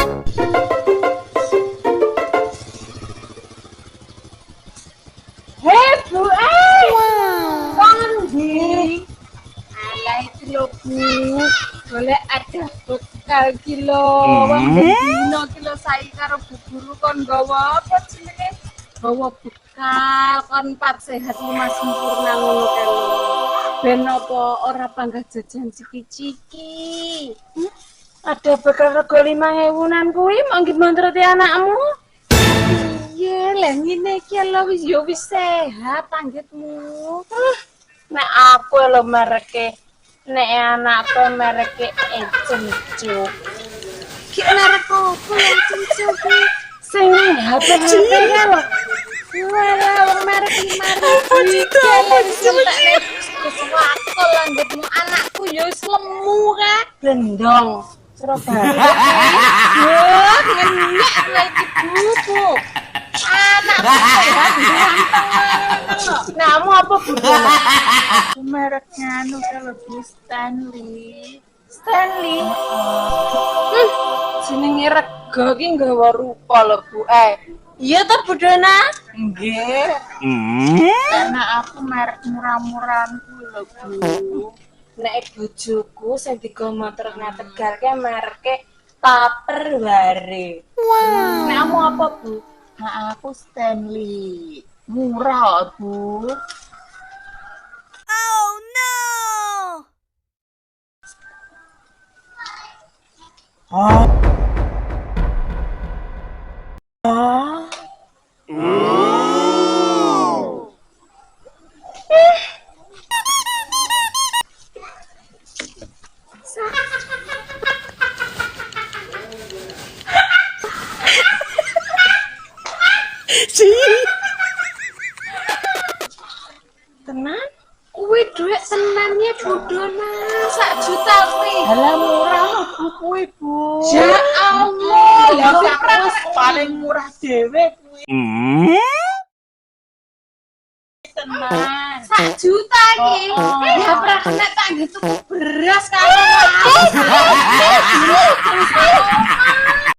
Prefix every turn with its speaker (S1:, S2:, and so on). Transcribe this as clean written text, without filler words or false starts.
S1: Hei Bu, Kondi. Alah itu loh Bu, boleh ada bekal kilo. Dino kilo saya karo Bu Guru kon gawa apa jenenge? Gawa bekal kon pat sehat lima sempurna ngono kan. Ben apa ora panggah jajan ciki-ciki. Ada bekal rego 5.000-an kuwi mau ngimontroti anakmu? Iya, lah ngene iki lho wis yo wis sehat tanggitmu. Nek aku lho mereke, nek anakku mereke Encuk. Ki merek opo Encuk ki? Sing HP-HP kan lho. Walah wong merek 5.000 iki wis entek keswakol langgitmu anakku yo wis lemu ka blendong. Surabaya. Yo, ngenyek lagi bubuk. Anakku sehat ganteng. Namu apa budal? Mereknya anu kalau Bu Stanley. Stanley. Jenenge rego ki nggawa rupa lho Bu. Iya toh Bu Dona? Nggih. Karena aku merek murah-murahan lho Bu. Nek bojoku sing digo motor nang Tegal ke mereke Tupperware. Wow. Namu apa Bu? Nah, aku Stanley. Murah, Bu.
S2: Oh no!
S1: Tenan? Kuwi duit tenannya Budona 1 juta kuwi. Halah murah Bu kuwi, Bu. Ya Allah, ya aku paling murah dhewe kuwi. Tenan. 1 juta iki. Ya pernah kena tangga tuku beras karo.